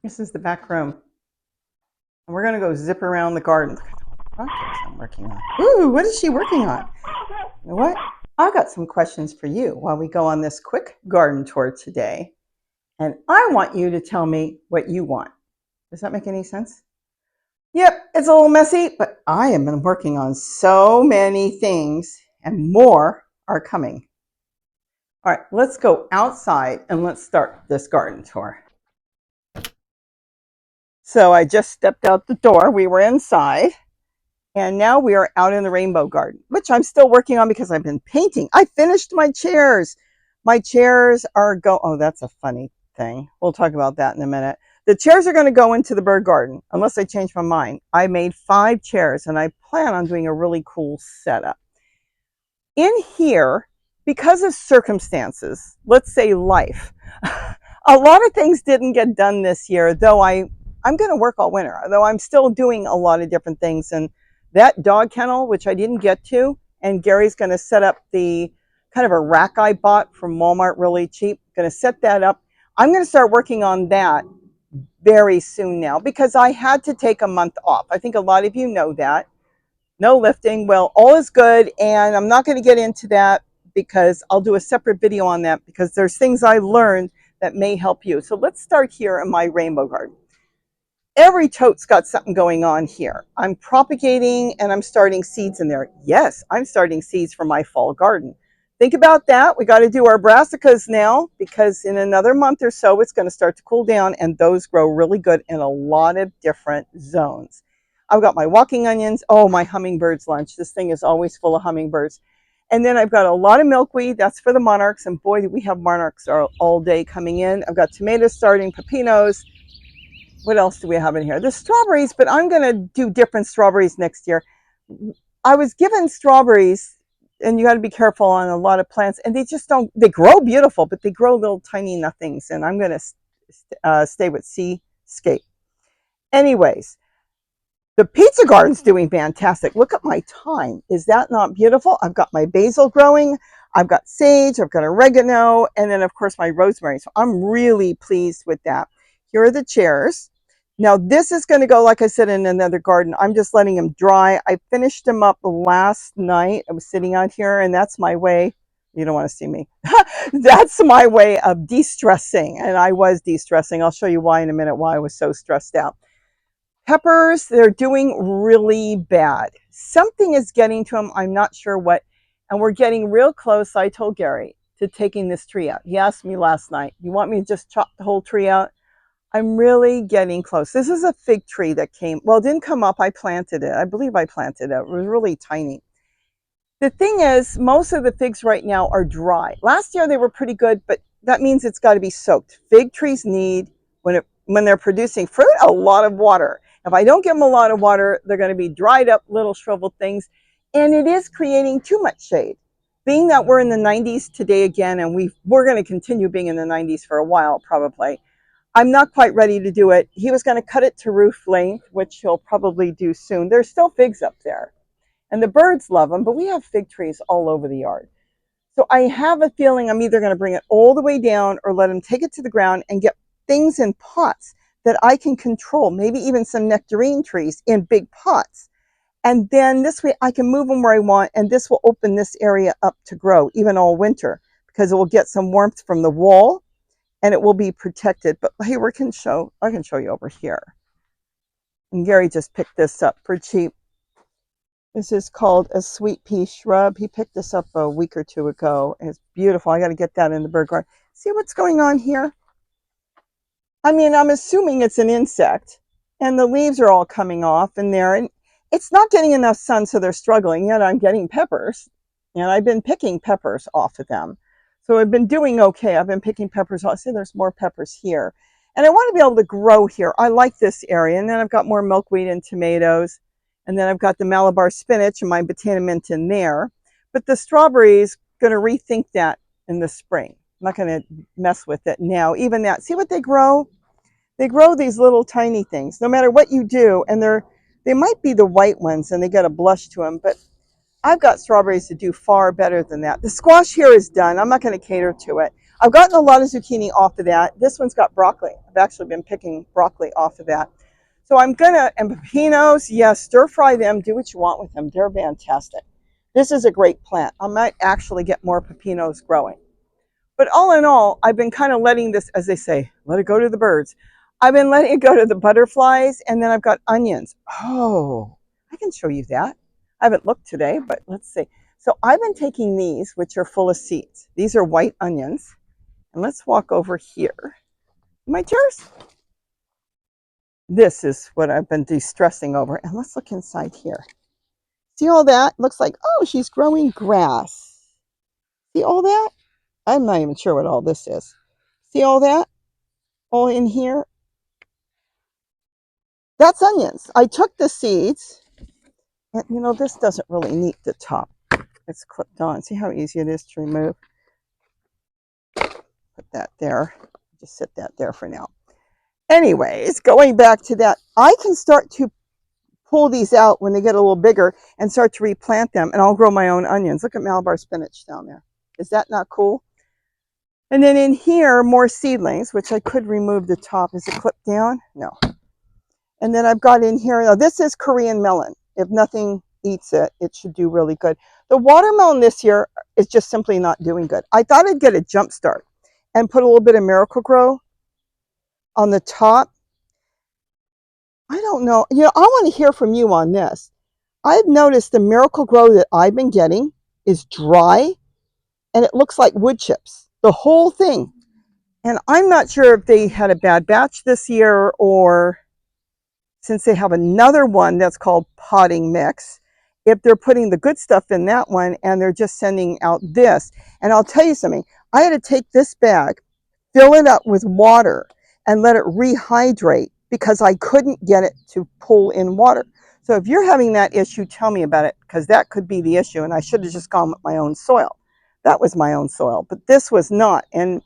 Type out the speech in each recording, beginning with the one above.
This is the back room. And we're going to go zip around the garden. Look at the projects I'm working on. Ooh, what is she working on? You know what? I've got some questions for you while we go on this quick garden tour today. And I want you to tell me what you want. Does that make any sense? Yep, it's a little messy, but I have been working on so many things and more are coming. All right, let's go outside and let's start this garden tour. So I just stepped out the door. We were inside. And now we are out in the rainbow garden, which I'm still working on because I've been painting. I finished my chairs. My chairs are oh, that's a funny thing. We'll talk about that in a minute. The chairs are going to go into the bird garden unless I change my mind. I made 5 chairs and I plan on doing a really cool setup. In here, because of circumstances, let's say life, a lot of things didn't get done this year, though I'm going to work all winter, though I'm still doing a lot of different things. And that dog kennel, which I didn't get to, and Gary's going to set up the kind of a rack I bought from Walmart really cheap. Going to set that up. I'm going to start working on that very soon now because I had to take a month off. I think a lot of you know that. No lifting. Well, all is good. And I'm not going to get into that because I'll do a separate video on that because there's things I learned that may help you. So let's start here in my rainbow garden. Every tote's got something going on here. I'm propagating and I'm starting seeds in there. Yes, I'm starting seeds for my fall garden. Think about that. We got to do our brassicas now because in another month or so, it's going to start to cool down and those grow really good in a lot of different zones. I've got my walking onions. Oh, my hummingbirds lunch. This thing is always full of hummingbirds. And then I've got a lot of milkweed. That's for the monarchs. And boy, do we have monarchs all day coming in. I've got tomatoes starting, pepinos. What else do we have in here? The strawberries, but I'm going to do different strawberries next year. I was given strawberries, and you got to be careful on a lot of plants, and they just don't, they grow beautiful, but they grow little tiny nothings, and I'm going to stay with Seascape. Anyways, the pizza garden's doing fantastic. Look at my thyme. Is that not beautiful? I've got my basil growing. I've got sage. I've got oregano. And then, of course, my rosemary. So I'm really pleased with that. Here are the chairs. Now, this is going to go, like I said, in another garden. I'm just letting them dry. I finished them up last night. I was sitting out here, and that's my way. You don't want to see me. That's my way of de-stressing. And I was de-stressing. I'll show you why in a minute, why I was so stressed out. Peppers, they're doing really bad. Something is getting to them. I'm not sure what. And we're getting real close, I told Gary, to taking this tree out. He asked me last night, you want me to just chop the whole tree out? I'm really getting close. This is a fig tree that came, well, it didn't come up. I planted it. I believe I planted it. It was really tiny. The thing is, most of the figs right now are dry. Last year they were pretty good, but that means it's got to be soaked. Fig trees need, when they're producing fruit, a lot of water. If I don't give them a lot of water, they're going to be dried up little shriveled things. And it is creating too much shade. Being that we're in the 90s today again, and we're going to continue being in the 90s for a while probably, I'm not quite ready to do it. He was going to cut it to roof length, which he'll probably do soon. There's still figs up there. And the birds love them, but we have fig trees all over the yard. So I have a feeling I'm either going to bring it all the way down or let him take it to the ground and get things in pots that I can control, maybe even some nectarine trees in big pots. And then this way I can move them where I want, and this will open this area up to grow even all winter because it will get some warmth from the wall and it will be protected. But here I can show you over here. And Gary just picked this up for cheap. This is called a sweet pea shrub. He picked this up a week or 2 ago. And it's beautiful. I got to get that in the bird garden. See what's going on here? I mean, I'm assuming it's an insect. And the leaves are all coming off in there. And it's not getting enough sun, so they're struggling. Yet I'm getting peppers. And I've been picking peppers off of them. So I've been doing okay. I've been picking peppers off. See, there's more peppers here. And I want to be able to grow here. I like this area. And then I've got more milkweed and tomatoes. And then I've got the Malabar spinach and my banana mint in there. But the strawberries, going to rethink that in the spring. I'm not going to mess with it now. Even that, see what they grow? They grow these little tiny things, no matter what you do. And they might be the white ones and they get a blush to them. But I've got strawberries to do far better than that. The squash here is done. I'm not going to cater to it. I've gotten a lot of zucchini off of that. This one's got broccoli. I've actually been picking broccoli off of that. So I'm gonna, and pepinos, yes, stir fry them, do what you want with them. They're fantastic. This is a great plant. I might actually get more pepinos growing. But all in all, I've been kind of letting this, as they say, let it go to the birds. I've been letting it go to the butterflies, and then I've got onions. Oh, I can show you that. I haven't looked today, but let's see. So I've been taking these, which are full of seeds. These are white onions. And let's walk over here. My chairs. This is what I've been de-stressing over. And let's look inside here. See all that? Looks like, oh, she's growing grass. See all that? I'm not even sure what all this is. See all that? All in here? That's onions. I took the seeds. And, you know, this doesn't really need the top. It's clipped on. See how easy it is to remove? Put that there. Just sit that there for now. Anyways, going back to that, I can start to pull these out when they get a little bigger and start to replant them, and I'll grow my own onions. Look at Malabar spinach down there. Is that not cool? And then in here, more seedlings, which I could remove the top. Is it clipped down? No. And then I've got in here, now this is Korean melon. If nothing eats it, it should do really good. The watermelon this year is just simply not doing good. I thought I'd get a jump start and put a little bit of Miracle-Gro on the top. I don't know. You know, I want to hear from you on this. I've noticed the Miracle-Gro that I've been getting is dry and it looks like wood chips, the whole thing. And I'm not sure if they had a bad batch this year, or since they have another one that's called potting mix, if they're putting the good stuff in that one and they're just sending out this. And I'll tell you something, I had to take this bag, fill it up with water and let it rehydrate because I couldn't get it to pull in water. So if you're having that issue, tell me about it, because that could be the issue. And I should have just gone with my own soil. That was my own soil, but this was not. And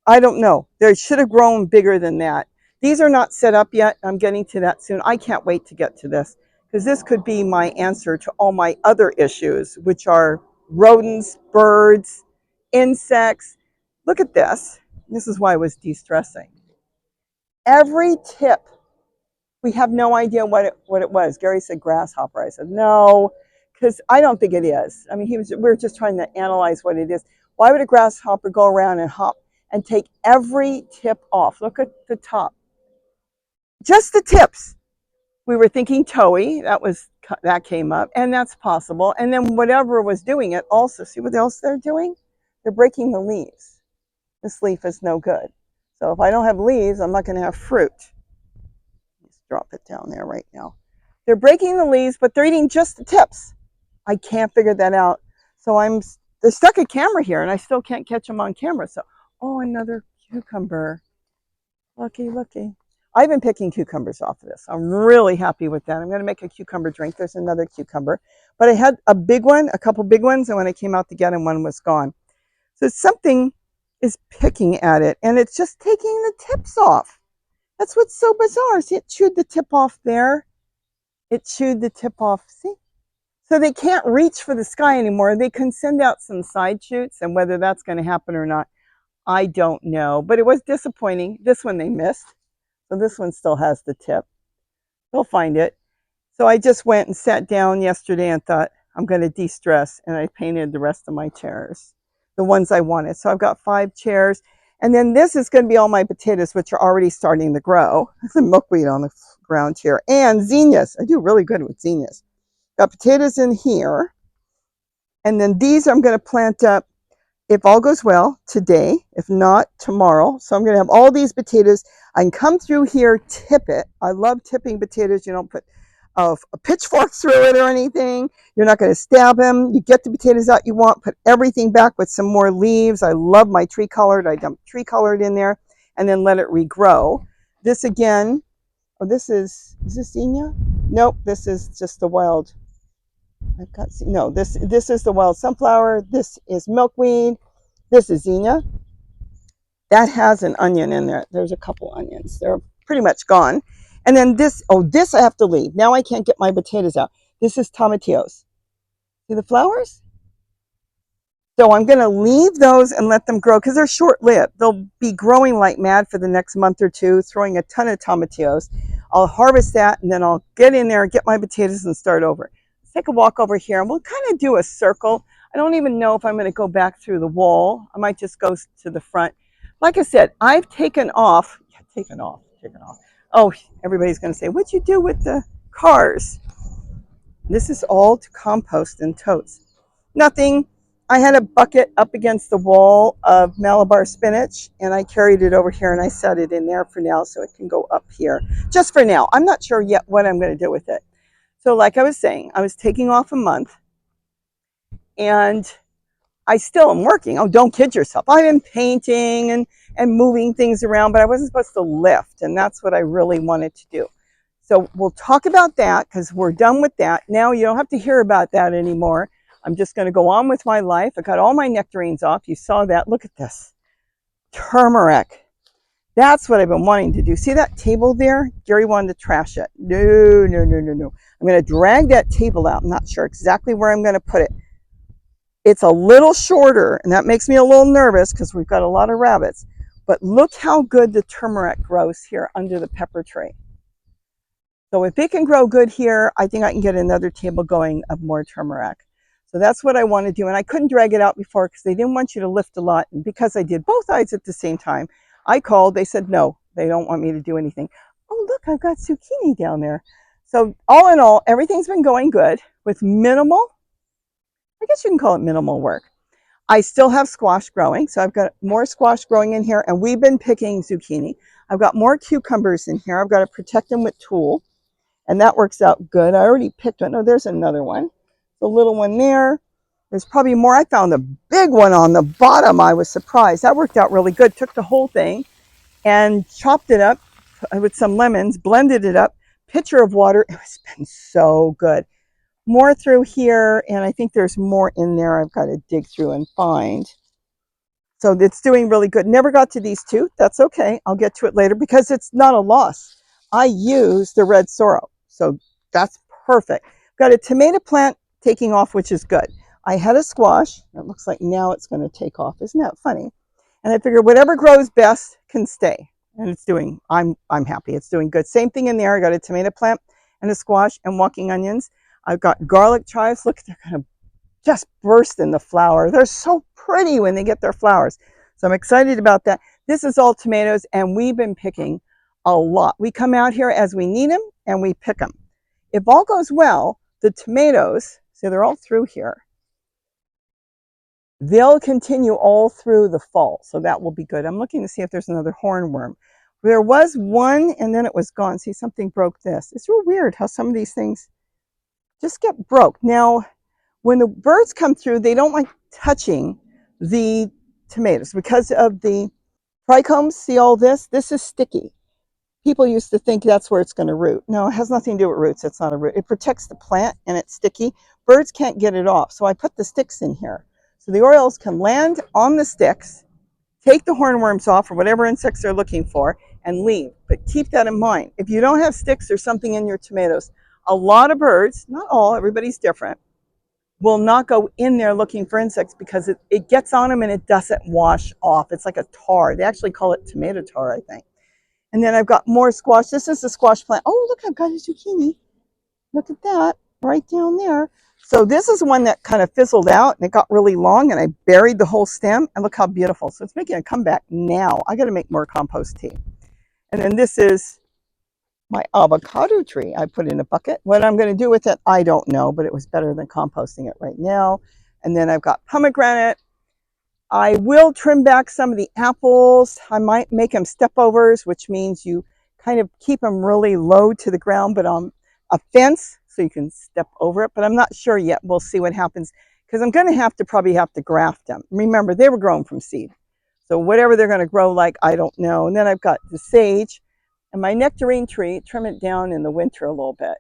I don't know. They should have grown bigger than that. These are not set up yet. I'm getting to that soon. I can't wait to get to this, because this could be my answer to all my other issues, which are rodents, birds, insects. Look at this. This is why I was de-stressing. Every tip, we have no idea what it was. Gary said grasshopper. I said no, because I don't think it is. I mean, we're just trying to analyze what it is. Why would a grasshopper go around and hop and take every tip off? Look at the top. Just the tips. We were thinking toey. That came up, and that's possible. And then whatever was doing it also. See what else they're doing? They're breaking the leaves. This leaf is no good. So if I don't have leaves, I'm not going to have fruit. Let's drop it down there right now. They're breaking the leaves, but they're eating just the tips. I can't figure that out. So they stuck a camera here, and I still can't catch them on camera. So, oh, another cucumber. Lucky, lucky. I've been picking cucumbers off of this. I'm really happy with that. I'm going to make a cucumber drink. There's another cucumber. But I had a big one, a couple big ones, and when I came out to get them, one was gone. So something is picking at it, and it's just taking the tips off. That's what's so bizarre. See, it chewed the tip off there. It chewed the tip off. See? So they can't reach for the sky anymore. They can send out some side shoots, and whether that's going to happen or not, I don't know. But it was disappointing. This one they missed. So this one still has the tip. They'll find it. So I just went and sat down yesterday and thought, I'm going to de-stress. And I painted the rest of my chairs, the ones I wanted. So I've got 5 chairs. And then this is going to be all my potatoes, which are already starting to grow. There's some milkweed on the ground here. And zinnias. I do really good with zinnias. Got potatoes in here. And then these I'm going to plant up, if all goes well, today. If not, tomorrow. So I'm going to have all these potatoes. I can come through here, tip it. I love tipping potatoes. You don't put a pitchfork through it or anything. You're not going to stab them. You get the potatoes out you want, put everything back with some more leaves. I love my tree colored. I dump tree colored in there and then let it regrow. This again, oh, is this zinnia? Nope, this is just the wild. This is the wild sunflower. This is milkweed. This is zinnia. That has an onion in there. There's a couple onions. They're pretty much gone. And then this I have to leave. Now I can't get my potatoes out. This is tomatillos. See the flowers? So I'm going to leave those and let them grow because they're short-lived. They'll be growing like mad for the next month or two, throwing a ton of tomatillos. I'll harvest that and then I'll get in there, get my potatoes and start over. Let's take a walk over here and we'll kind of do a circle. I don't even know if I'm going to go back through the wall. I might just go to the front. Like I said, I've taken off. Oh, everybody's going to say, what'd you do with the cars? This is all to compost in totes. Nothing. I had a bucket up against the wall of Malabar spinach and I carried it over here and I set it in there for now so it can go up here. Just for now. I'm not sure yet what I'm going to do with it. So like I was saying, I was taking off a month and I still am working. Oh, don't kid yourself. I've been painting and moving things around, but I wasn't supposed to lift, and that's what I really wanted to do. So we'll talk about that because we're done with that. Now you don't have to hear about that anymore. I'm just going to go on with my life. I got all my nectarines off. You saw that. Look at this. Turmeric. That's what I've been wanting to do. See that table there? Gary wanted to trash it. No. I'm going to drag that table out. I'm not sure exactly where I'm going to put it. It's a little shorter, and that makes me a little nervous because we've got a lot of rabbits. But look how good the turmeric grows here under the pepper tree. So if it can grow good here, I think I can get another table going of more turmeric. So that's what I want to do. And I couldn't drag it out before because they didn't want you to lift a lot. And because I did both sides at the same time, I called. They said, no, they don't want me to do anything. Oh, look, I've got zucchini down there. So all in all, everything's been going good with minimal, I guess you can call it minimal work. I still have squash growing, so I've got more squash growing in here, and we've been picking zucchini. I've got more cucumbers in here. I've got to protect them with Tulle, and that works out good. I already picked one. Oh, there's another one. The little one there. There's probably more. I found a big one on the bottom. I was surprised. That worked out really good. Took the whole thing and chopped it up with some lemons, blended it up, pitcher of water. It's been so good. More through here, and I think there's more in there I've got to dig through and find. So it's doing really good. Never got to these two. That's okay. I'll get to it later because it's not a loss. I use the red sorrel, so that's perfect. Got a tomato plant taking off, which is good. I had a squash. It looks like now it's going to take off. Isn't that funny? And I figured whatever grows best can stay. And it's doing, I'm happy. It's doing good. Same thing in there. I got a tomato plant and a squash and walking onions. I've got garlic chives. Look, they're going to just burst in the flower. They're so pretty when they get their flowers. So I'm excited about that. This is all tomatoes, and we've been picking a lot. We come out here as we need them, and we pick them. If all goes well, the tomatoes, so they're all through here, they'll continue all through the fall. So that will be good. I'm looking to see if there's another hornworm. There was one, and then it was gone. See, something broke this. It's real weird how some of these things just get broke. Now, when the birds come through, they don't like touching the tomatoes because of the trichomes. See all this? This is sticky. People used to think that's where it's going to root. No, it has nothing to do with roots. It's not a root. It protects the plant and it's sticky. Birds can't get it off. So I put the sticks in here. So the orioles can land on the sticks, take the hornworms off or whatever insects they're looking for, and leave. But keep that in mind. If you don't have sticks or something in your tomatoes, a lot of birds, not all, everybody's different, will not go in there looking for insects because it gets on them and it doesn't wash off. It's like a tar. They actually call it tomato tar, I think. And then I've got more squash. This is the squash plant. Oh, look, I've got a zucchini. Look at that, right down there. So this is one that kind of fizzled out and it got really long and I buried the whole stem. And look how beautiful. So it's making a comeback now. I got to make more compost tea. And then this is my avocado tree I put in a bucket. What I'm going to do with it, I don't know, but it was better than composting it right now. And then I've got pomegranate. I will trim back some of the apples. I might make them step overs, which means you kind of keep them really low to the ground, but on a fence so you can step over it. But I'm not sure yet. We'll see what happens because I'm going to probably have to graft them. Remember, they were grown from seed. So whatever they're going to grow like, I don't know. And then I've got the sage. And my nectarine tree, trim it down in the winter a little bit.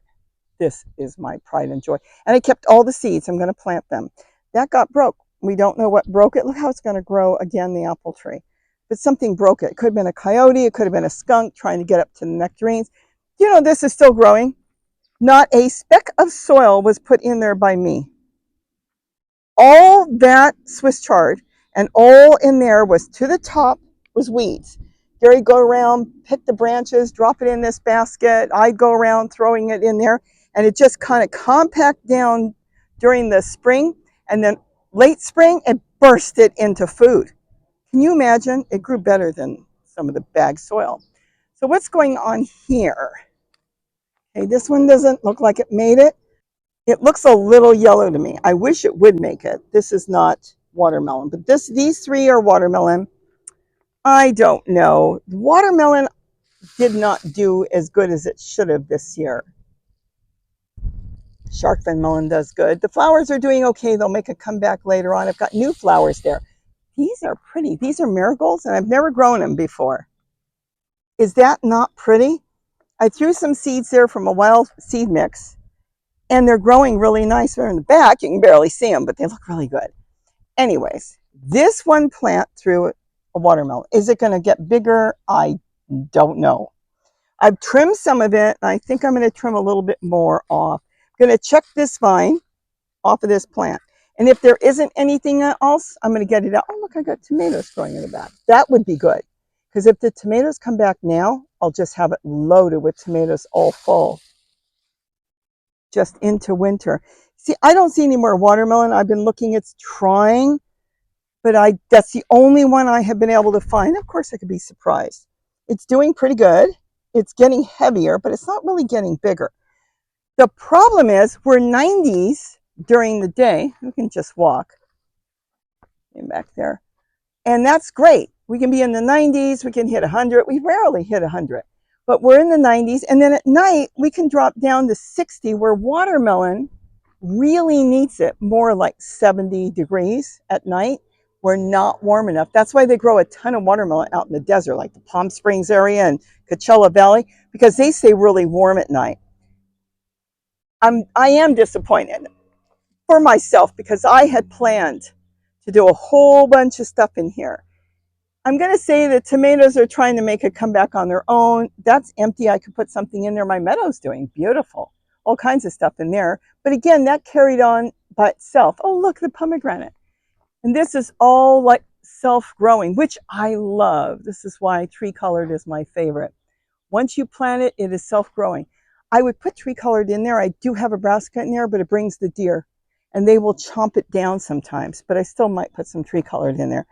This is my pride and joy. And I kept all the seeds. I'm going to plant them. That got broke. We don't know what broke it. Look how it's going to grow again, the apple tree. But something broke it. It could have been a coyote. It could have been a skunk trying to get up to the nectarines. You know, this is still growing. Not a speck of soil was put in there by me. all that Swiss chard, and all in there was, to the top was weeds. Gary go around, pick the branches, drop it in this basket. I'd go around throwing it in there, and it just kind of compact down during the spring, and then late spring it bursted into food. Can you imagine? It grew better than some of the bag soil. So what's going on here? Okay, this one doesn't look like it made it. It looks a little yellow to me. I wish it would make it. This is not watermelon, but these three are watermelon. I don't know. Watermelon did not do as good as it should have this year. Shark fin melon does good. The flowers are doing okay. They'll make a comeback later on. I've got new flowers there. These are pretty. These are marigolds, and I've never grown them before. Is that not pretty? I threw some seeds there from a wild seed mix, and they're growing really nice. They're in the back. You can barely see them, but they look really good. Anyways, this one plant threw a watermelon. Is it going to get bigger? I don't know. I've trimmed some of it, and I think I'm going to trim a little bit more off. I'm going to check this vine off of this plant. And if there isn't anything else, I'm going to get it out. Oh, look, I got tomatoes growing in the back. That would be good. Because if the tomatoes come back now, I'll just have it loaded with tomatoes all full. Just into winter. See, I don't see any more watermelon. I've been looking, it's trying, but that's the only one I have been able to find. Of course, I could be surprised. It's doing pretty good. It's getting heavier, but it's not really getting bigger. The problem is we're 90s during the day. We can just walk in back there. And that's great. We can be in the 90s. We can hit 100. We rarely hit 100, but we're in the 90s. And then at night, we can drop down to 60, where watermelon really needs it more like 70 degrees at night. We're not warm enough. That's why they grow a ton of watermelon out in the desert, like the Palm Springs area and Coachella Valley, because they stay really warm at night. I am disappointed for myself because I had planned to do a whole bunch of stuff in here. I'm going to say the tomatoes are trying to make a comeback on their own. That's empty. I could put something in there. My meadow's doing beautiful. All kinds of stuff in there. But again, that carried on by itself. Oh, look, the pomegranate. And this is all like self-growing, which I love. This is why tree-colored is my favorite. Once you plant it, it is self-growing. I would put tree-colored in there. I do have a brassica in there, but it brings the deer. And they will chomp it down sometimes. But I still might put some tree-colored in there.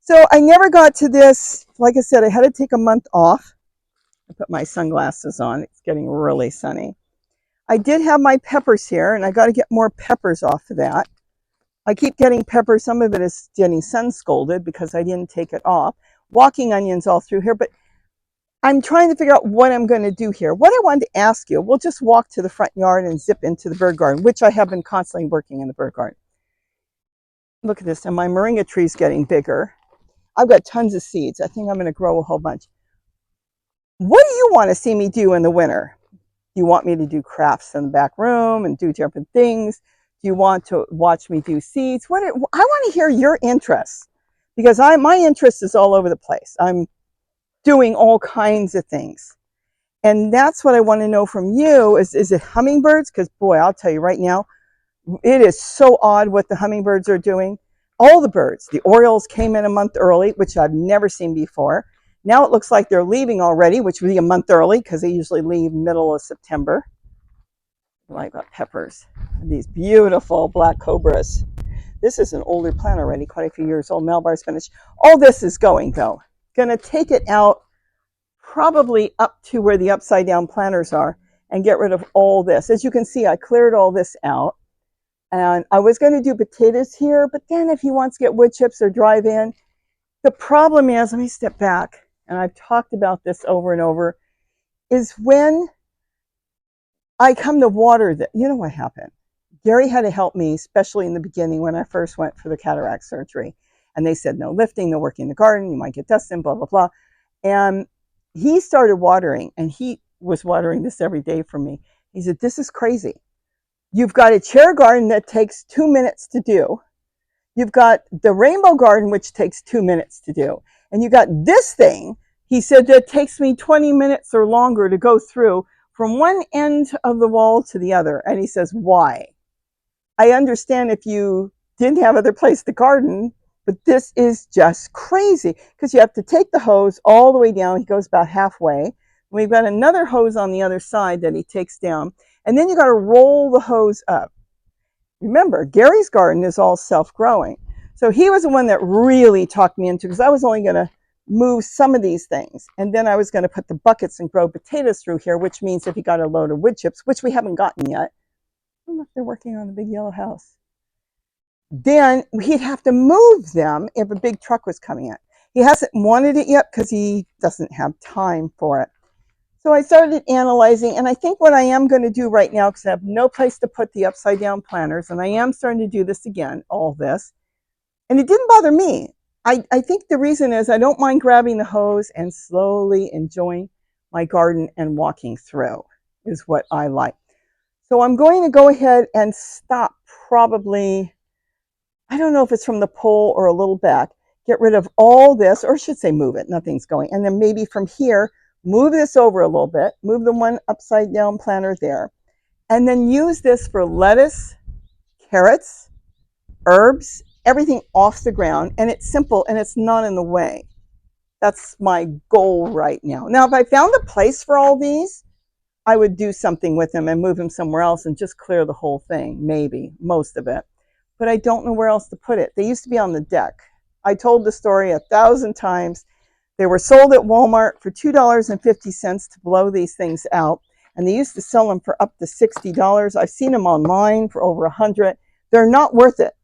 So I never got to this. Like I said, I had to take a month off. I put my sunglasses on. It's getting really sunny. I did have my peppers here, and I got to get more peppers off of that. I keep getting peppers. Some of it is getting sun scalded because I didn't take it off. Walking onions all through here, but I'm trying to figure out what I'm going to do here. What I wanted to ask you, we'll just walk to the front yard and zip into the bird garden, which I have been constantly working in the bird garden. Look at this, and my moringa tree is getting bigger. I've got tons of seeds. I think I'm going to grow a whole bunch. What do you want to see me do in the winter? Do you want me to do crafts in the back room and do different things? Do you want to watch me do seeds? I want to hear your interests, because my interest is all over the place. I'm doing all kinds of things. And that's what I want to know from you. Is it hummingbirds? Because boy, I'll tell you right now, it is so odd what the hummingbirds are doing. All the birds, the orioles came in a month early, which I've never seen before. Now it looks like they're leaving already, which would be a month early because they usually leave middle of September. I've got peppers, these beautiful black cobras. This is an older plant already, quite a few years old. Malbar spinach. All this is going though. Going to take it out probably up to where the upside down planters are and get rid of all this. As you can see, I cleared all this out. And I was going to do potatoes here, but then if he wants to get wood chips or drive in, the problem is, let me step back, and I've talked about this over and over, is when I come to water that, you know what happened? Gary had to help me, especially in the beginning when I first went for the cataract surgery. And they said, no lifting, no working in the garden, you might get dust in, blah, blah, blah. And he started watering, and he was watering this every day for me. He said, this is crazy. You've got a chair garden that takes 2 minutes to do. You've got the rainbow garden, which takes 2 minutes to do. And you got this thing, he said, that takes me 20 minutes or longer to go through from one end of the wall to the other. And he says, why? I understand if you didn't have other place to garden. But this is just crazy because you have to take the hose all the way down. He goes about halfway. We've got another hose on the other side that he takes down. And then you got to roll the hose up. Remember, Gary's garden is all self-growing. So he was the one that really talked me into, because I was only going to move some of these things. And then I was going to put the buckets and grow potatoes through here, which means if he got a load of wood chips, which we haven't gotten yet. I don't know if they're working on the big yellow house. Then he'd have to move them if a big truck was coming in. He hasn't wanted it yet because he doesn't have time for it. So I started analyzing, and I think what I am going to do right now, because I have no place to put the upside down planters, and I am starting to do this again, all this, and it didn't bother me. I think the reason is I don't mind grabbing the hose and slowly enjoying my garden and walking through is what I like. So I'm going to go ahead and stop probably, I don't know if it's from the pole or a little back, get rid of all this, or I should say move it, nothing's going, and then maybe from here, move this over a little bit, move the one upside down planter there, and then use this for lettuce, carrots, herbs, everything off the ground. And it's simple and it's not in the way. That's my goal right now. Now, if I found a place for all these, I would do something with them and move them somewhere else and just clear the whole thing, maybe, most of it. But I don't know where else to put it. They used to be on the deck. I told the story 1,000 times. They were sold at Walmart for $2.50 to blow these things out. And they used to sell them for up to $60. I've seen them online for over $100. They're not worth it.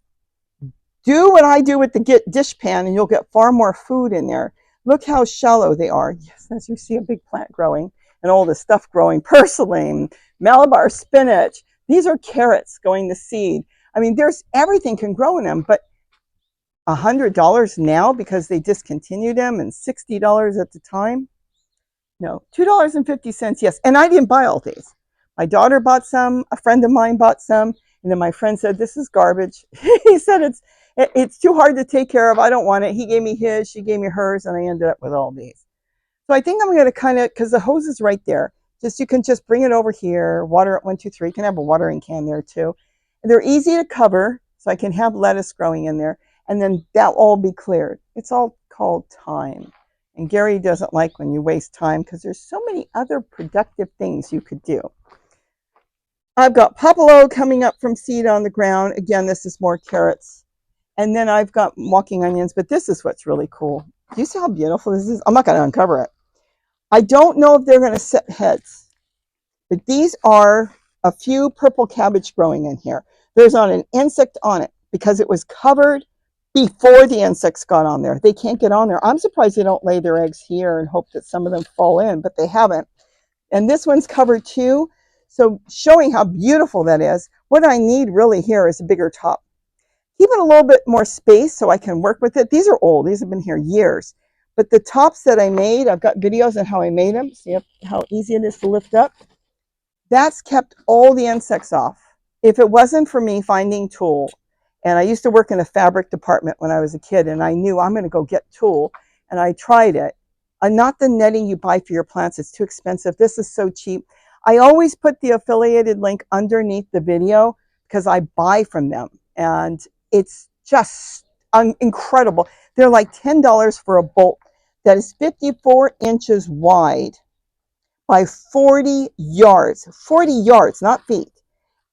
Do what I do with the dish pan and you'll get far more food in there. Look how shallow they are. Yes, as you see a big plant growing and all the stuff growing, purslane, Malabar spinach. These are carrots going to seed. I mean, there's everything can grow in them, but $100 now because they discontinued them, and $60 at the time? No, $2.50, yes. And I didn't buy all these. My daughter bought some, a friend of mine bought some, and then my friend said, this is garbage. He said, it's too hard to take care of. I don't want it. He gave me his, she gave me hers, and I ended up with all these. So I think I'm going to kind of, because the hose is right there, you can just bring it over here, water it 1, 2, 3. You can have a watering can there too. And they're easy to cover, so I can have lettuce growing in there. And then that'll all be cleared. It's all called time. And Gary doesn't like when you waste time because there's so many other productive things you could do. I've got papalo coming up from seed on the ground. Again, this is more carrots. And then I've got walking onions, but this is what's really cool. Do you see how beautiful this is? I'm not going to uncover it. I don't know if they're going to set heads, but these are a few purple cabbage growing in here. There's not an insect on it because it was covered before the insects got on there. They can't get on there. I'm surprised they don't lay their eggs here and hope that some of them fall in, but they haven't. And this one's covered too. So showing how beautiful that is. What I need really here is a bigger top. Keep it a little bit more space so I can work with it. These are old. These have been here years. But the tops that I made, I've got videos on how I made them. See how easy it is to lift up? That's kept all the insects off. If it wasn't for me finding tulle, and I used to work in a fabric department when I was a kid, and I knew I'm going to go get tulle, and I tried it. Not the netting you buy for your plants. It's too expensive. This is so cheap. I always put the affiliated link underneath the video because I buy from them, and it's just incredible. They're like $10 for a bolt that is 54 inches wide by 40 yards. 40 yards, not feet.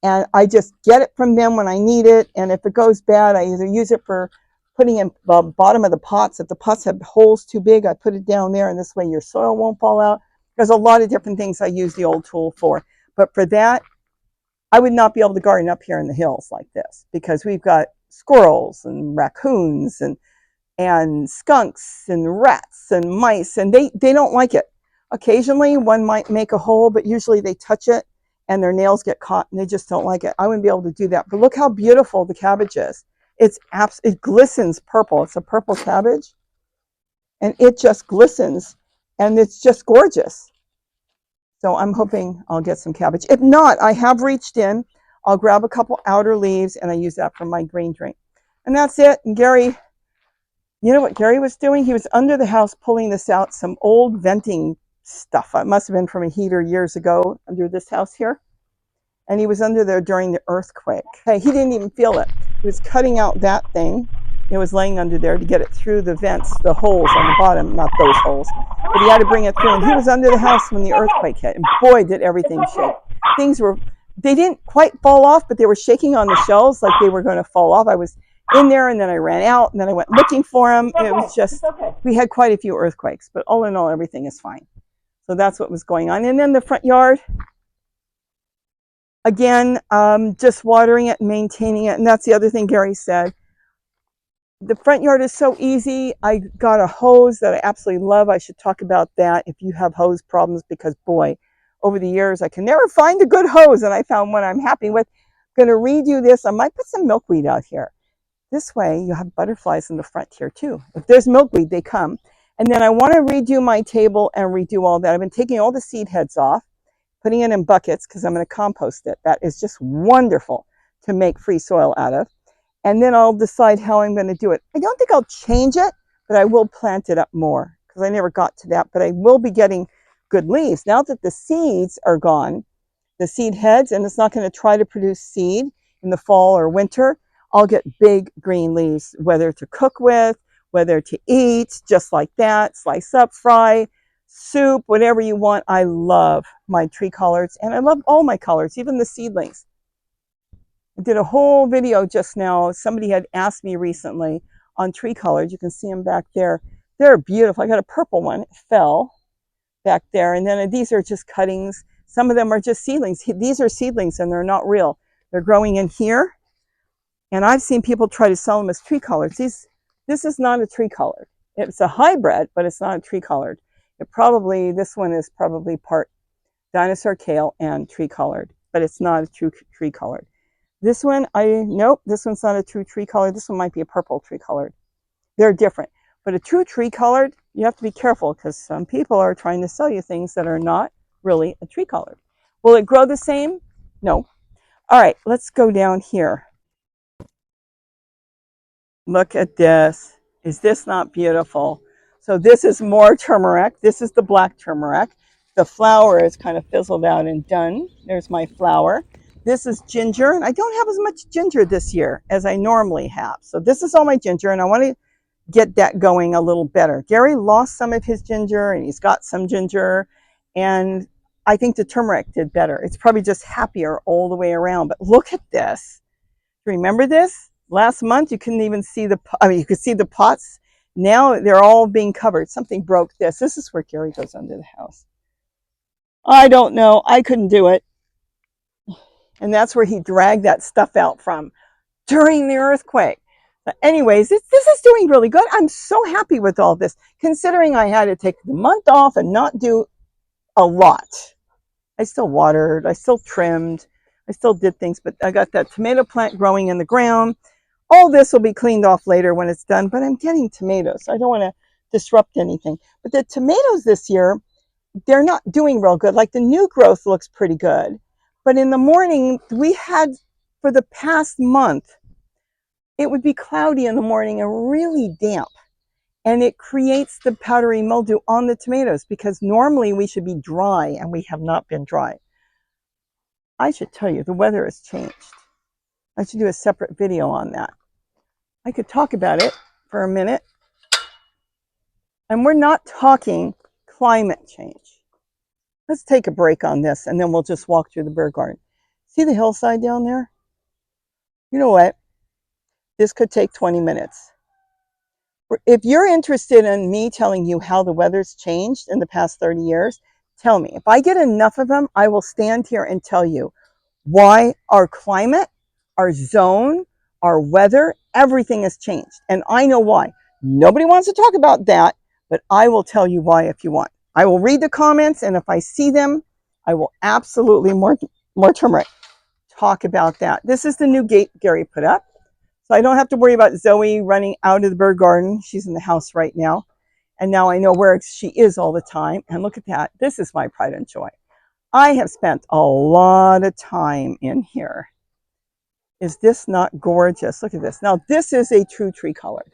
And I just get it from them when I need it. And if it goes bad, I either use it for putting in the bottom of the pots. If the pots have holes too big, I put it down there, and this way your soil won't fall out. There's a lot of different things I use the old tulle for. But for that, I would not be able to garden up here in the hills like this because we've got squirrels and raccoons and skunks and rats and mice, and they don't like it. Occasionally one might make a hole, but usually they touch it and their nails get caught and they just don't like it. I wouldn't be able to do that. But look how beautiful the cabbage is. It glistens purple. It's a purple cabbage and it just glistens and it's just gorgeous. So I'm hoping I'll get some cabbage. If not, I have reached in. I'll grab a couple outer leaves and I use that for my green drink. And that's it. And Gary, you know what Gary was doing? He was under the house pulling this out, some old venting stuff. It must have been from a heater years ago under this house here. And he was under there during the earthquake. Hey, he didn't even feel it. He was cutting out that thing. It was laying under there to get it through the vents, the holes on the bottom, not those holes, but he had to bring it through. And he was under the house when the earthquake hit. And boy, did everything shake. They didn't quite fall off, but they were shaking on the shelves like they were going to fall off. I was in there, and then I ran out, and then I went looking for them. It was just, we had quite a few earthquakes, but all in all, everything is fine. So that's what was going on. And then the front yard, again, just watering it and maintaining it. And that's the other thing Gary said. The front yard is so easy. I got a hose that I absolutely love. I should talk about that if you have hose problems, because boy, over the years, I can never find a good hose, and I found one I'm happy with. I'm going to redo this. I might put some milkweed out here. This way, you have butterflies in the front here too. If there's milkweed, they come. And then I want to redo my table and redo all that. I've been taking all the seed heads off, putting it in buckets because I'm going to compost it. That is just wonderful to make free soil out of. And then I'll decide how I'm going to do it. I don't think I'll change it, but I will plant it up more because I never got to that. But I will be getting good leaves. Now that the seeds are gone, the seed heads, and it's not going to try to produce seed in the fall or winter, I'll get big green leaves, whether to cook with, whether to eat, just like that, slice up, fry, soup, whatever you want. I love my tree collards, and I love all my collards, even the seedlings. I did a whole video just now. Somebody had asked me recently on tree collards. You can see them back there. They're beautiful. I got a purple one. It fell back there. And then these are just cuttings. Some of them are just seedlings. These are seedlings, and they're not real. They're growing in here. And I've seen people try to sell them as tree collards. This is not a tree collard. It's a hybrid, but it's not a tree collard. This one is probably part dinosaur kale and tree collard, but it's not a true tree collard. This one, nope, this one's not a true tree collard. This one might be a purple tree collard. They're different. But a true tree collard, you have to be careful because some people are trying to sell you things that are not really a tree collard. Will it grow the same? No. All right, let's go down here. Look at this. Is this not beautiful? So this is more turmeric. This is the black turmeric. The flower is kind of fizzled out and done. There's my flower. This is ginger, and I don't have as much ginger this year as I normally have. So this is all my ginger, and I want to get that going a little better. Gary lost some of his ginger, and he's got some ginger, and I think the turmeric did better. It's probably just happier all the way around. But look at this. Remember this? Last month, you couldn't even see you could see the pots. Now they're all being covered. Something broke this. This is where Gary goes under the house. I don't know. I couldn't do it. And that's where he dragged that stuff out from during the earthquake. But anyways, this is doing really good. I'm so happy with all this, considering I had to take the month off and not do a lot. I still watered. I still trimmed. I still did things, but I got that tomato plant growing in the ground. All this will be cleaned off later when it's done, but I'm getting tomatoes. So I don't want to disrupt anything. But the tomatoes this year, they're not doing real good. Like the new growth looks pretty good. But in the morning, we had, for the past month, it would be cloudy in the morning and really damp. And it creates the powdery mildew on the tomatoes because normally we should be dry, and we have not been dry. I should tell you, the weather has changed. I should do a separate video on that. I could talk about it for a minute. And we're not talking climate change. Let's take a break on this, and then we'll just walk through the bird garden. See the hillside down there? You know what? This could take 20 minutes. If you're interested in me telling you how the weather's changed in the past 30 years, tell me. If I get enough of them, I will stand here and tell you why our climate, our zone, our weather, everything has changed. And I know why. Nobody wants to talk about that, but I will tell you why if you want. I will read the comments, and if I see them, I will absolutely, more turmeric, talk about that. This is the new gate Gary put up. So I don't have to worry about Zoe running out of the bird garden. She's in the house right now. And now I know where she is all the time. And look at that. This is my pride and joy. I have spent a lot of time in here. Is this not gorgeous? Look at this. Now, this is a true tree collard.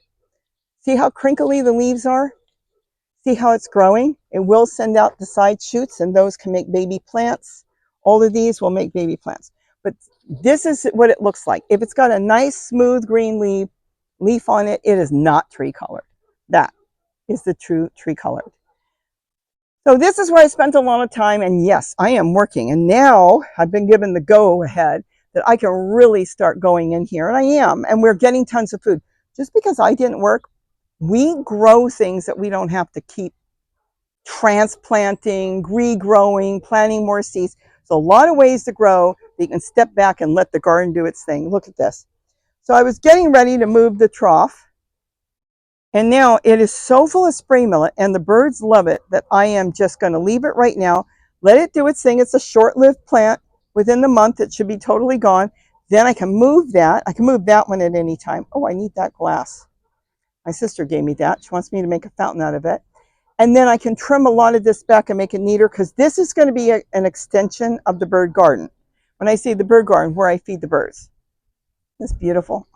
See how crinkly the leaves are? See how it's growing? It will send out the side shoots, and those can make baby plants. All of these will make baby plants. But This is what it looks like. If it's got a nice smooth green leaf on it, it is not tree colored. That is the true tree colored. So this is where I spent a lot of time, and yes, I am working. And now I've been given the go ahead that I can really start going in here, and I am. And we're getting tons of food. Just because I didn't work, we grow things that we don't have to keep transplanting, regrowing, planting more seeds. So a lot of ways to grow that you can step back and let the garden do its thing. Look at this. So I was getting ready to move the trough, and now it is so full of spray millet, and the birds love it, that I am just going to leave it right now, let it do its thing. It's a short-lived plant. Within the month, it should be totally gone. Then I can move that. I can move that one at any time. Oh, I need that glass. My sister gave me that. She wants me to make a fountain out of it. And then I can trim a lot of this back and make it neater, because this is going to be an extension of the bird garden. When I say the bird garden, where I feed the birds. It's beautiful.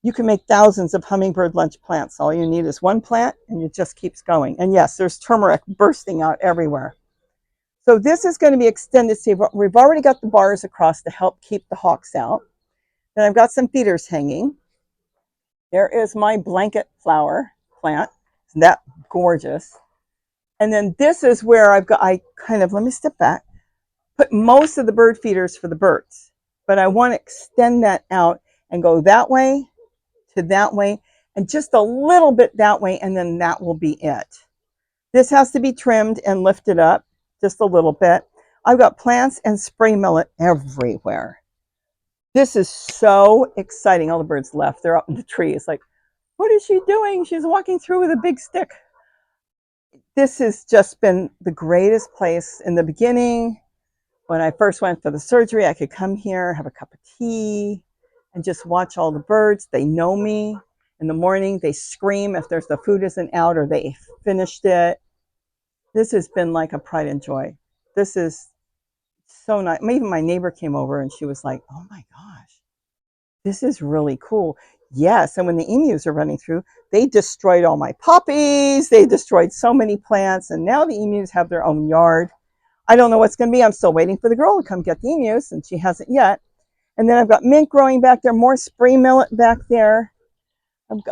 You can make thousands of hummingbird lunch plants. All you need is one plant, and it just keeps going. And yes, there's turmeric bursting out everywhere. So this is going to be extended. See, we've already got the bars across to help keep the hawks out. Then I've got some feeders hanging. There is my blanket flower plant. Isn't that gorgeous? And then this is where I kind of, let me step back, put most of the bird feeders for the birds. But I want to extend that out and go that way to that way, and just a little bit that way, and then that will be it. This has to be trimmed and lifted up just a little bit. I've got plants and spray millet everywhere. This is so exciting. All the birds left. They're up in the tree. It's like, what is she doing? She's walking through with a big stick. This has just been the greatest place. In the beginning, when I first went for the surgery, I could come here, have a cup of tea, and just watch all the birds. They know me. In the morning, they scream if the food isn't out or they finished it. This has been like a pride and joy. This is so nice. Even my neighbor came over and she was like, oh my gosh, this is really cool. Yes, and when the emus are running through, they destroyed all my poppies. They destroyed so many plants, and now the emus have their own yard. I don't know what's going to be. I'm still waiting for the girl to come get the emus, and she hasn't yet. And then I've got mint growing back there, more spray millet back there.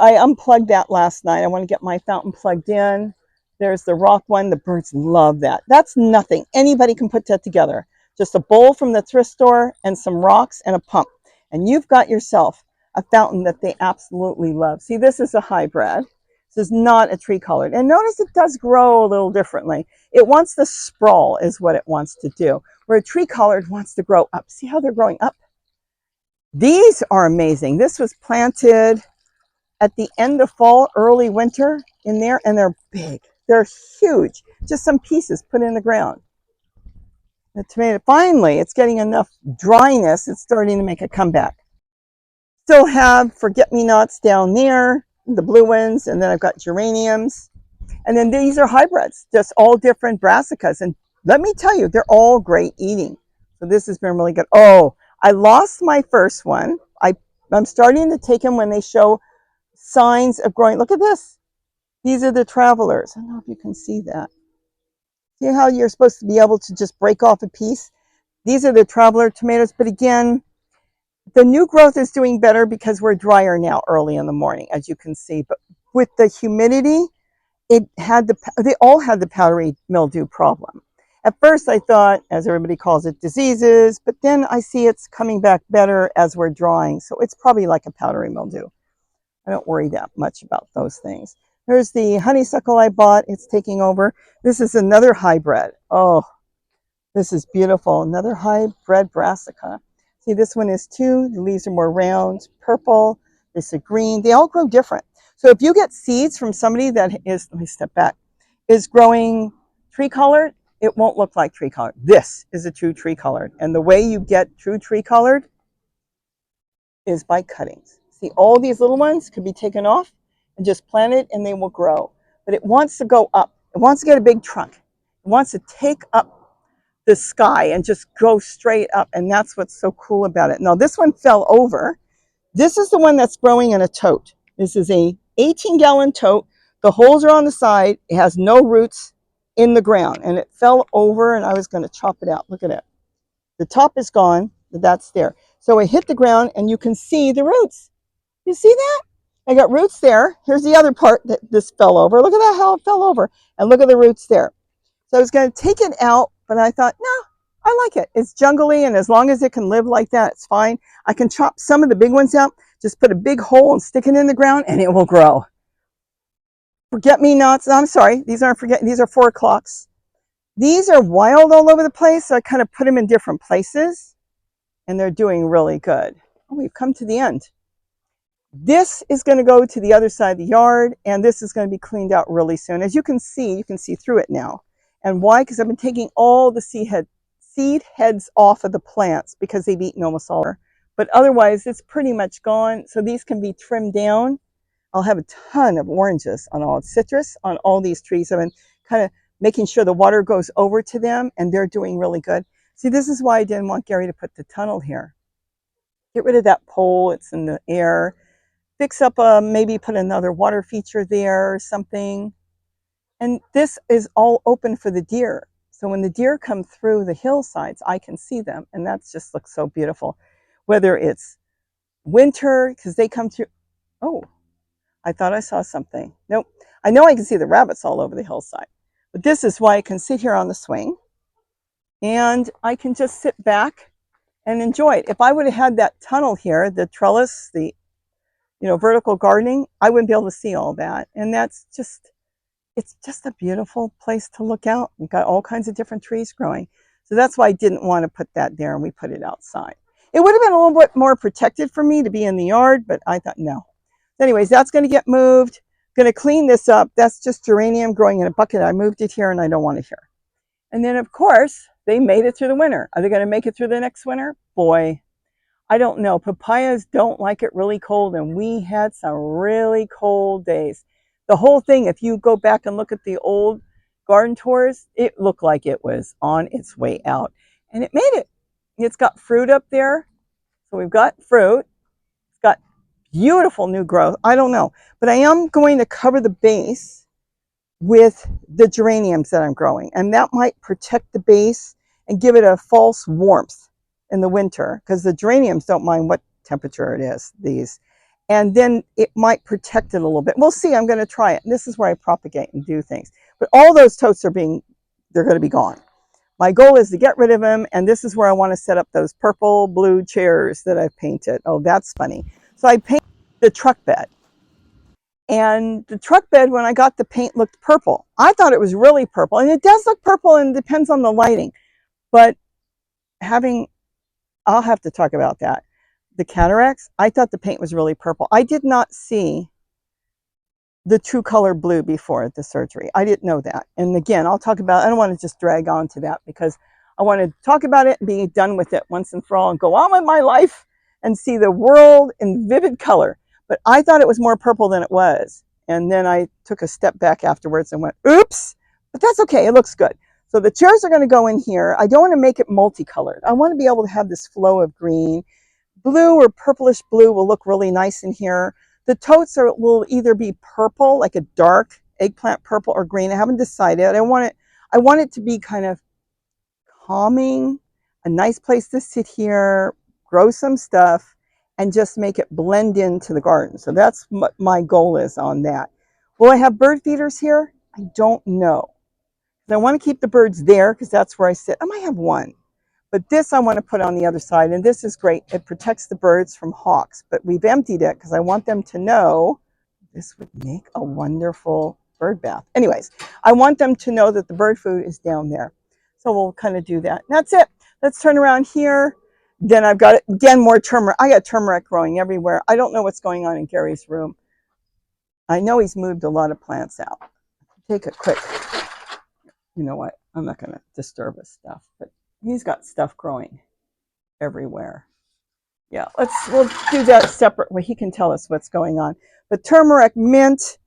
I unplugged that last night. I want to get my fountain plugged in. There's the rock one. The birds love that. That's nothing. Anybody can put that together. Just a bowl from the thrift store and some rocks and a pump. And you've got yourself a fountain that they absolutely love. See, this is a hybrid. This is not a tree colored. And notice it does grow a little differently. It wants to sprawl is what it wants to do. Where a tree colored wants to grow up. See how they're growing up? These are amazing. This was planted at the end of fall, early winter in there, and they're big. They're huge. Just some pieces put in the ground. The tomato, finally, it's getting enough dryness. It's starting to make a comeback. Still have forget-me-nots down there, the blue ones, and then I've got geraniums. And then these are hybrids, just all different brassicas. And let me tell you, they're all great eating. So this has been really good. Oh, I lost my first one. I'm starting to take them when they show signs of growing. Look at this. These are the travelers. I don't know if you can see that. See how you're supposed to be able to just break off a piece? These are the traveler tomatoes. But again, the new growth is doing better because we're drier now early in the morning, as you can see. But with the humidity, they all had the powdery mildew problem. At first, I thought, as everybody calls it, diseases, but then I see it's coming back better as we're drying. So it's probably like a powdery mildew. I don't worry that much about those things. There's the honeysuckle I bought. It's taking over. This is another hybrid. Oh, this is beautiful. Another hybrid brassica. See, this one is two. The leaves are more round, purple. This is green. They all grow different. So if you get seeds from somebody that is, let me step back, is growing tree colored, it won't look like tree colored. This is a true tree colored. And the way you get true tree colored is by cuttings. See, all these little ones could be taken off and just planted and they will grow. But it wants to go up. It wants to get a big trunk. It wants to take up the sky and just go straight up. And that's what's so cool about it. Now, this one fell over. This is the one that's growing in a tote. This is a 18-gallon tote. The holes are on the side. It has no roots in the ground. And it fell over and I was going to chop it out. Look at it. The top is gone. that's there. So it hit the ground and you can see the roots. You see that? I got roots there. Here's the other part that this fell over. Look at that, how it fell over. And look at the roots there. So I was going to take it out, but I thought, no, I like it. It's jungly, and as long as it can live like that, it's fine. I can chop some of the big ones out, just put a big hole and stick it in the ground, and it will grow. Forget-me-nots. I'm sorry, these aren't these are 4 o'clocks. These are wild all over the place, so I kind of put them in different places, and they're doing really good. Oh, we've come to the end. This is going to go to the other side of the yard, and this is going to be cleaned out really soon. As you can see through it now. And why? Because I've been taking all the seed heads off of the plants because they've eaten almost all. But otherwise, it's pretty much gone. So these can be trimmed down. I'll have a ton of oranges on all citrus on all these trees. I've been kind of making sure the water goes over to them, and they're doing really good. See, this is why I didn't want Gary to put the tunnel here. Get rid of that pole. It's in the air. Fix up maybe put another water feature there or something. And this is all open for the deer. So when the deer come through the hillsides, I can see them. And that just looks so beautiful. Whether it's winter, because they come through. Oh, I thought I saw something. Nope. I know I can see the rabbits all over the hillside. But this is why I can sit here on the swing. And I can just sit back and enjoy it. If I would have had that tunnel here, the trellis, the vertical gardening, I wouldn't be able to see all that. And it's just a beautiful place to look out. We've got all kinds of different trees growing. So that's why I didn't want to put that there, and we put it outside. It would have been a little bit more protected for me to be in the yard, but I thought no. So anyways, that's going to get moved. Going to clean this up. That's just geranium growing in a bucket. I moved it here and I don't want it here. And then of course, they made it through the winter. Are they going to make it through the next winter? Boy, I don't know. Papayas don't like it really cold, and we had some really cold days. The whole thing, if you go back and look at the old garden tours, it looked like it was on its way out. And it made it. It's got fruit up there. So we've got fruit. It's got beautiful new growth. I don't know. But I am going to cover the base with the geraniums that I'm growing. And that might protect the base and give it a false warmth in the winter, because the geraniums don't mind what temperature it is, these. And then it might protect it a little bit. We'll see. I'm going to try it. And this is where I propagate and do things. But all those totes they're going to be gone. My goal is to get rid of them, and this is where I want to set up those purple blue chairs that I've painted. Oh, that's funny. So I painted the truck bed. And the truck bed, when I got the paint, looked purple. I thought it was really purple. And it does look purple, and it depends on the lighting. But I'll have to talk about that. The cataracts, I thought the paint was really purple. I did not see the true color blue before the surgery. I didn't know that. And again, I'll talk about, I don't want to just drag on to that, because I want to talk about it and be done with it once and for all and go on with my life and see the world in vivid color. But I thought it was more purple than it was. And then I took a step back afterwards and went, oops, but that's okay. It looks good. So the chairs are going to go in here. I don't want to make it multicolored. I want to be able to have this flow of green. Blue or purplish blue will look really nice in here. The totes will either be purple, like a dark eggplant purple, or green. I haven't decided. I want it to be kind of calming, a nice place to sit here, grow some stuff, and just make it blend into the garden. So that's what my goal is on that. Will I have bird feeders here? I don't know. I want to keep the birds there because that's where I sit. I might have one. But this I want to put on the other side, and this is great. It protects the birds from hawks, but we've emptied it because I want them to know this would make a wonderful bird bath. Anyways, I want them to know that the bird food is down there. So we'll kind of do that. And that's it. Let's turn around here. Then I've got, again, more turmeric. I got turmeric growing everywhere. I don't know what's going on in Gary's room. I know he's moved a lot of plants out. Take a quick, you know what? I'm not going to disturb his stuff, but he's got stuff growing everywhere. Yeah, we'll do that separate where he can tell us what's going on. The turmeric, mint,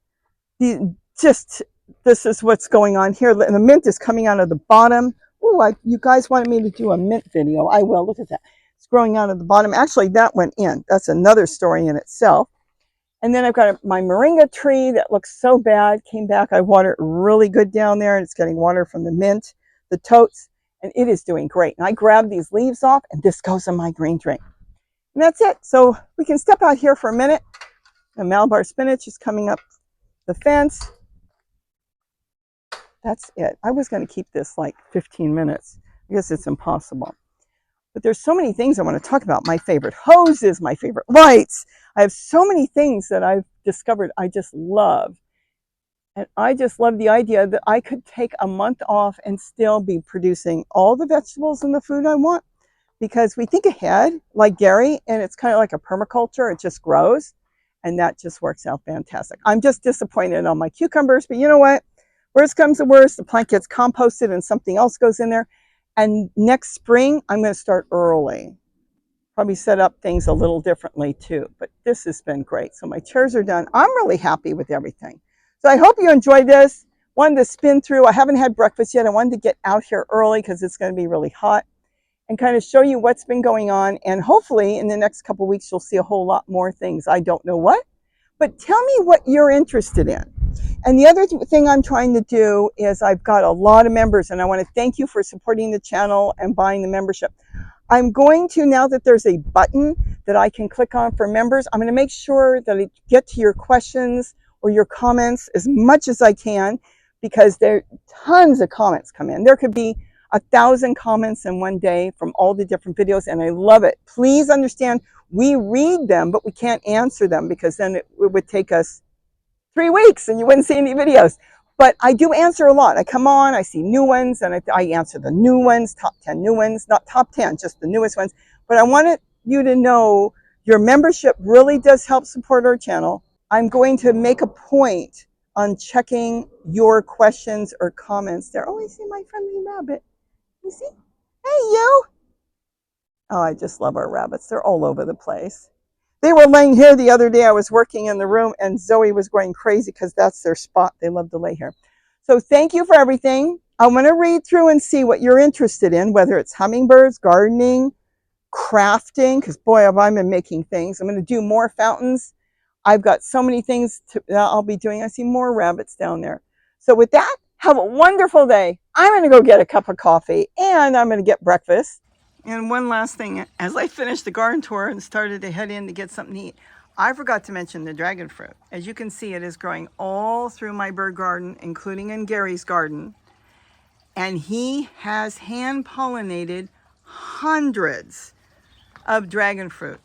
this is what's going on here. And the mint is coming out of the bottom. Oh, you guys wanted me to do a mint video. I will. Look at that. It's growing out of the bottom. Actually, that went in. That's another story in itself. And then I've got my moringa tree that looks so bad. Came back. I watered really good down there, and it's getting water from the mint, the totes. and it is doing great. And I grab these leaves off, and this goes in my green drink. And that's it. So we can step out here for a minute. The Malabar spinach is coming up the fence. That's it. I was going to keep this like 15 minutes. I guess it's impossible. But there's so many things I want to talk about. My favorite hoses, my favorite lights. I have so many things that I've discovered I just love. And I just love the idea that I could take a month off and still be producing all the vegetables and the food I want. Because we think ahead, like Gary, and it's kind of like a permaculture. It just grows. And that just works out fantastic. I'm just disappointed on my cucumbers, but you know what? Worst comes to worst, the plant gets composted and something else goes in there. And next spring, I'm going to start early. Probably set up things a little differently too. But this has been great. So my chairs are done. I'm really happy with everything. So I hope you enjoyed this. Wanted to spin through. I haven't had breakfast yet. I wanted to get out here early because it's going to be really hot and kind of show you what's been going on. And hopefully in the next couple of weeks, you'll see a whole lot more things. I don't know what, but tell me what you're interested in. And the other thing I'm trying to do is I've got a lot of members, and I want to thank you for supporting the channel and buying the membership. I'm going to, now that there's a button that I can click on for members, I'm going to make sure that I get to your questions or your comments as much as I can, because there tons of comments come in. There could be 1,000 comments in one day from all the different videos, and I love it. Please understand, we read them, but we can't answer them because then it would take us 3 weeks and you wouldn't see any videos. But I do answer a lot. I come on, I see new ones, and I answer the new ones, top 10 new ones, not top 10, just the newest ones. But I wanted you to know your membership really does help support our channel. I'm going to make a point on checking your questions or comments there. Oh, I see my friendly rabbit. You see? Hey, you. Oh, I just love our rabbits. They're all over the place. They were laying here the other day. I was working in the room, and Zoe was going crazy because that's their spot. They love to lay here. So thank you for everything. I'm going to read through and see what you're interested in, whether it's hummingbirds, gardening, crafting, because boy, have I been making things. I'm going to do more fountains. I've got so many things that I'll be doing. I see more rabbits down there. So with that, have a wonderful day. I'm going to go get a cup of coffee, and I'm going to get breakfast. And one last thing, as I finished the garden tour and started to head in to get something to eat, I forgot to mention the dragon fruit. As you can see, it is growing all through my bird garden, including in Gary's garden. And he has hand pollinated hundreds of dragon fruit.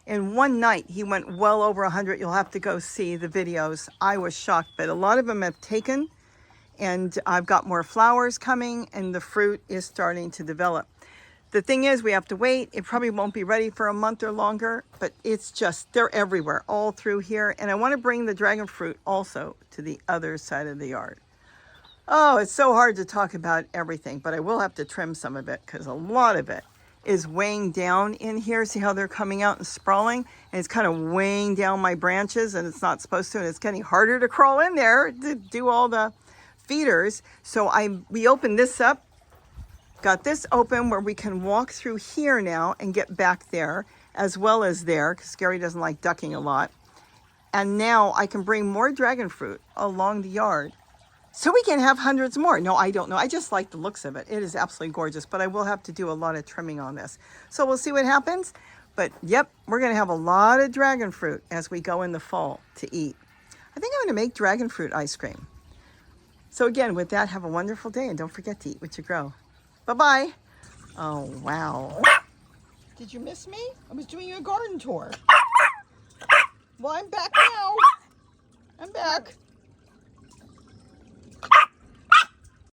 In one night, he went well over 100. You'll have to go see the videos. I was shocked, but a lot of them have taken, and I've got more flowers coming, and the fruit is starting to develop. The thing is, we have to wait. It probably won't be ready for a month or longer, but it's just, they're everywhere, all through here. And I want to bring the dragon fruit also to the other side of the yard. Oh, it's so hard to talk about everything, but I will have to trim some of it because a lot of it is weighing down in here. See how they're coming out and sprawling? And it's kind of weighing down my branches, and it's not supposed to, and it's getting harder to crawl in there to do all the feeders. So we opened this up. Got this open where we can walk through here now and get back there as well as there, because Gary doesn't like ducking a lot. And now I can bring more dragon fruit along the yard so we can have hundreds more. No, I don't know. I just like the looks of it. It is absolutely gorgeous, but I will have to do a lot of trimming on this. So we'll see what happens. But yep, we're going to have a lot of dragon fruit as we go in the fall to eat. I think I'm going to make dragon fruit ice cream. So again, with that, have a wonderful day, and don't forget to eat what you grow. Bye-bye. Oh, wow. Did you miss me? I was doing a garden tour. Well, I'm back now. I'm back.